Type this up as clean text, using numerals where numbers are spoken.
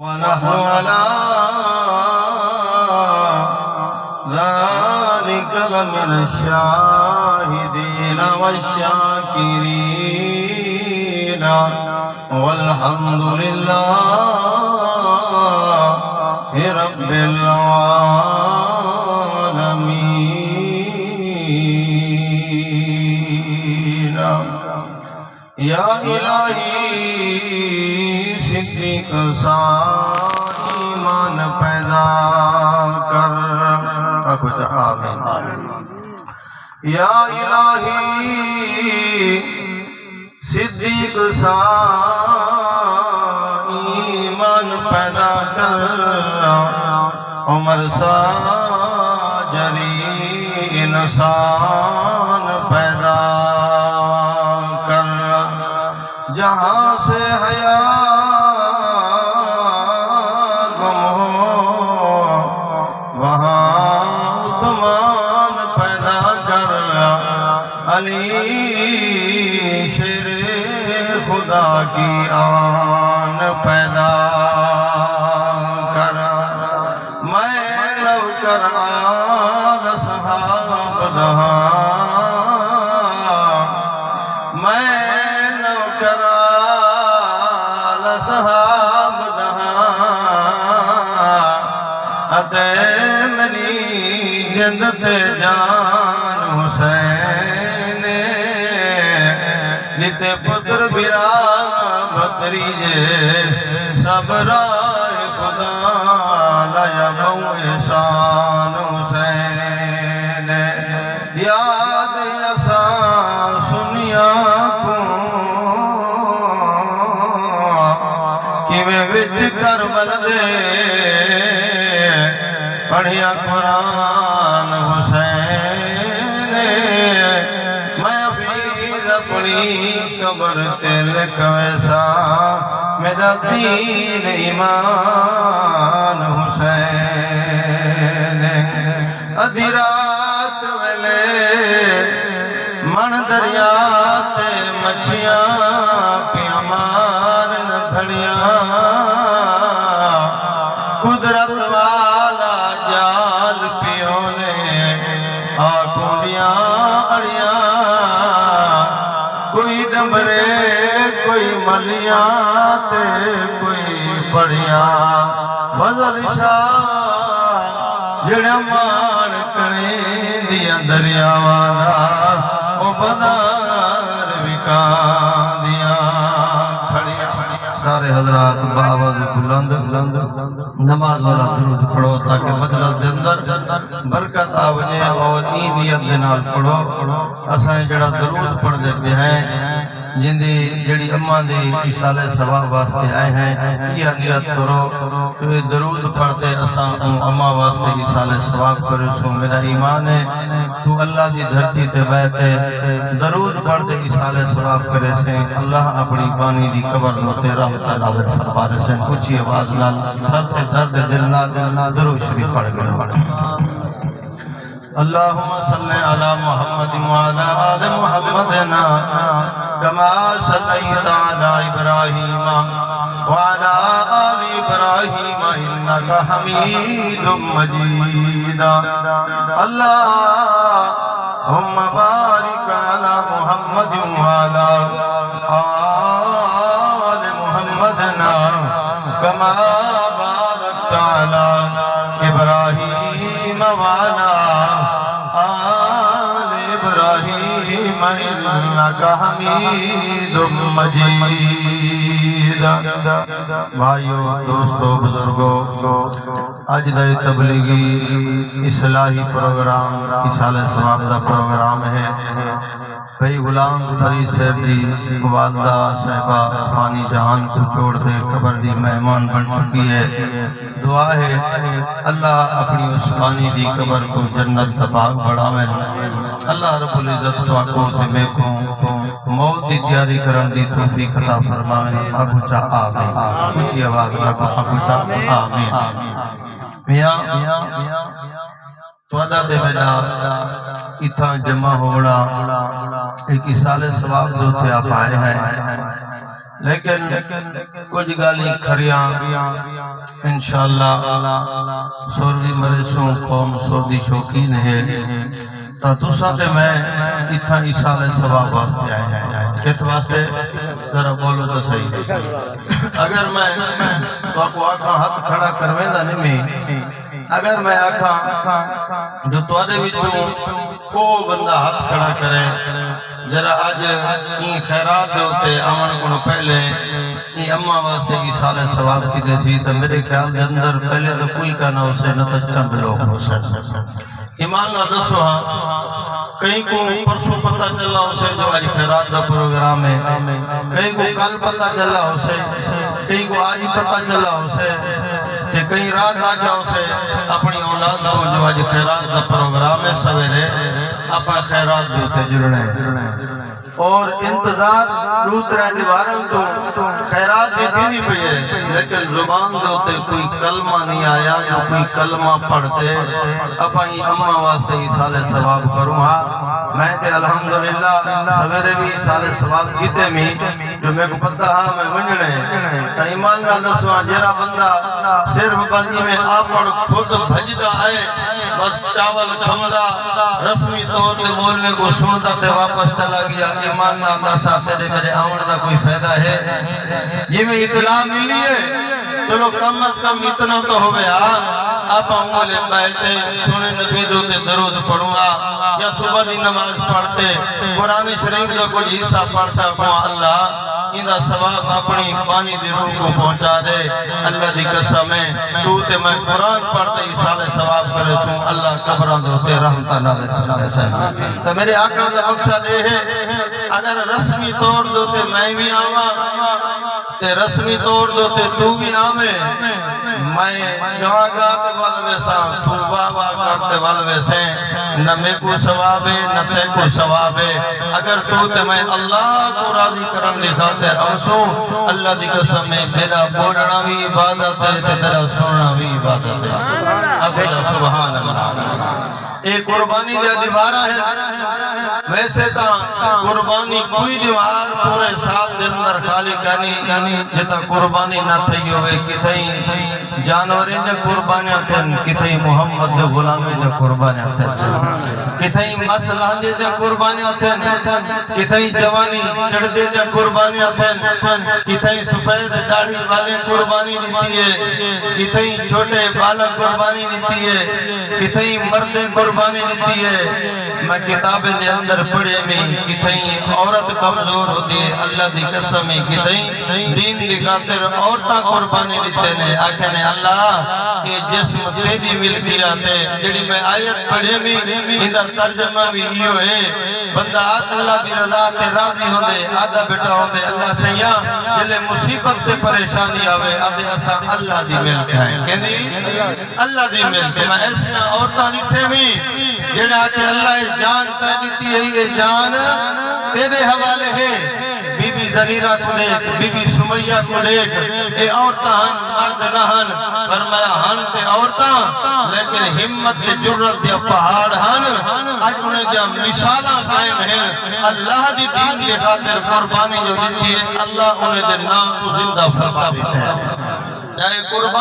ونحن على ذلك لمن الشاهدين والشاكرين والحمد لله رب العالمين. یا الہی صدیق سا ایمان پیدا کر. کچھ آمین. یا الہی صدیق سا ایمان پیدا کر. عمر سا جری انسان پیدا کر. جہاں سے حیا گم ہو وہاں عثمان پیدا کر. علی شیر خدا کی آن پیدا کر. میں لو کر آل صحاب دہاں. میں صحاب دہاں اتے منی جند تے جان حسین نیتے پتر بیرا بکری جے سب رائے خدا لایا بہو احسان حسین. یاد اساں سنیا وچ کربل دے پڑھیا قرآن حسین. میں حفیظ اپنی قبر تے لکھ ویسا میرا دین ایمان حسین. ادھی رات ویلے من دریا تے مچھیاں پیاں مارن دھڑیاں. قدرت والا جال پیوں نے آکھوڑیاں اڑیاں. کوئی ڈمبرے کوئی ملیاں تے کوئی پڑیاں. فضل شاہ جڑا مان کریں دیا دریاواں دا او بدار وکاں دیاں کھڑیاں. سارے حضرات بآواز بلند نماز والا درود پڑھو تاکہ مجلس دے اندر برکت آوجے. اور نیت دے نال پڑھو. اساں جڑا درود پڑھ دے پہ ہیں جندی جڑی اماں دی ایصال ثواب واسطے آئے ہیں یہ نیت کرو کہ درود پڑھتے اساں اماں واسطے ایصال ثواب کرو. سو میرا ایمان ہے تو اللہ دی دھرتی تے بیٹھے درود پڑھتے ایصال ثواب کرے سے اللہ اپنی بانی دی قبر ہوتے رحمت نازل فرما رہے سے. اونچی آواز نال درد دل نال درود شریف پڑھ کر اللہم صلی علی محمد وعلی آل محمدنا کما صلیت علی ابراہیم وعلی آل ابراہیم انکا حمید مجید. اللہم بارک علی محمد وعلی آل محمدنا کما بارکت علی ابراہیم وعلی انکا حمید مجید. بھائیو دوستو بزرگو اج دا تبلیغی اصلاحی پروگرام ایصال ثواب دا پروگرام ہے. کئی غلام فرید صاحب دی والدہ صاحبہ فانی جہان کو چھوڑ دے قبر دی مہمان بن چکی ہے. دعا ہے اللہ اپنی عثمانی دی قبر کو جنت دا باغ بڑھاوے. اللہ رب العزت تو آنکھوں سے میں کو موت دی تیاری کرن دی توفیق عطا فرمائے. آگو چا آمین. کچھ آواز لگو آگو چا آمین. میاں توڑا دے میرا اتھا جمع ہوڑا ایک ایصال ثواب جو تھے آپ آئے ہیں. لیکن کچھ گالی کھریاں انشاءاللہ سوروی مرسوں قوم سوردی شوقین ہے تا تُسا تے میں اتھا ایسال ثواب واسطے آئے ہیں کہت واسطے ذرا بولو تو صحیح اگر میں تو کو آکھاں ہاتھ کھڑا کرویں دا نہیں اگر میں آکھاں جو توڑے وچوں کو بندہ ہاتھ کھڑا کرے ذرا آج این خیرات ہوتے آمن کو پہلے این اممہ واسطے کی سال ثواب کی دیسی تو میرے خیال دے اندر پہلے تو کوئی کا نہ اسے نہ تو چند لوگ ہو سکتے ایمان نہ دسو ہاں کہیں کو پرسوں پتہ چلا اسے جو آج خیرات دا پروگرام ہے کہیں کو کل پتہ چلا اسے کہیں کو آج پتہ چلا اسے کہ کہیں رات آ جاؤ سے اپنی اولاد کو جو آج خیرات دا پروگرام ہے سویرے اپنا خیرات دیتے جڑنے اور انتظار روت رہ دیواروں تو خیرات دیتی نہیں پہے لیکن زبان دوتے کوئی کلمہ نہیں آیا جو کوئی کلمہ پڑھتے اپنی اممہ واسطے ہی سال ثواب کروں ہاں میں تے الحمدللہ سویرے بھی سال ثواب جیتے میں جو میں کو پتہ ہاں میں ونجنے تا ایمان نہ دسواں جیرا بندہ صرف بازی میں آپڑ خود بھجدہ آئے بس چاول کھمدہ رسمی طور تے مولوے کو سنتا تے واپس چلا گیا ایمان نہ دسا تیرے میرے آمن دا کوئی فائدہ ہے یہ میں اطلاع ملی ہے چلو کم از کم اتنا تو ہوئے آپ مولے بیٹھے سنے نبی دوتے درود پڑھوں یا صبح دی نماز پڑھتے قرآن شریف دا کچھ حصہ پڑھتا ہوں اللہ اندہ ثواب اپنی پانی دی روح کو پہنچا دے اللہ دی قسم ہے تو تے میں قرآن پڑھتے ہی سال ثواب کرے سوں اللہ قبران دوتے رحمتہ نازل سے تو میرے آقا دا مقصد ہے اگر رسمی طور دوتے میں بھی آواں تے رسمی طور دوتے تو بھی آویں میں جہاں گاتے والوے ساں تو بابا گاتے والوے سے نہ میں کو ثواب ہے نہ تے کو ثواب ہے اگر تو تے میں اللہ کو راضی کرن دکھاتے رمسوں اللہ دی قسم میں میرا بولنا بھی عبادت ہے تے تیرا سننا بھی عبادت ہے اب سبحان اللہ ایک قربانی دے دیوارہ ہے ویسے تا قربانی کوئی دیوار پورے سال دے اندر خالی کرنی جتا قربانی نہ تھی ہوئے کتھیں جانوریں دے قربانیاں تھیں کتھیں محمد دے غلامی دے قربانیاں تھیں کتھیں مسلح دے قربانیاں تھیں کتھیں جوانی چڑھ دے قربانیاں تھیں کتھیں سفید داڑھی والے قربانی دیتی ہے کتھیں چھوٹے بالک قربانی دیتی ہے کتھیں مرد قربانی دیتی ہے میں کتابیں دے اندر پڑھے میں کتھیں عورت کمزور ہوتی ہے اللہ دی قسم ہے کتھیں دین دی خاطر عورتاں قربانی دیتے ہیں آکھنے اللہ یہ جسم تیری ملکیات ہے جڑی میں آیت پڑھے میں اندہ ترجمہ بھی یہ ہے بندہ آت اللہ دی رضا تے راضی ہوں دے آدھا بیٹا ہوں دے اللہ سے یا جلے مصیبت سے پریشانی آوے آدھے ایسا اللہ دی ملک ہے کہنی اللہ دی ملک میں ایسا عورتاں نٹھے میں جڑا کہ اللہ جان تے دیتی ہے یہ جان تیرے حوالے ہے بی بی زریرہ کو لیک بی بی سمیہ کو لیک اے عورتاں مرد نہن فرمایا ہن تے عورتاں لیکن ہمت تے جرت دے پہاڑ ہن آج انہیں جب مثالاں قائم ہیں اللہ دی دین کے خاطر قربانی جو دیتی ہے اللہ انہیں دے نام کو زندہ فرما دیتا ہے چاہے قربانی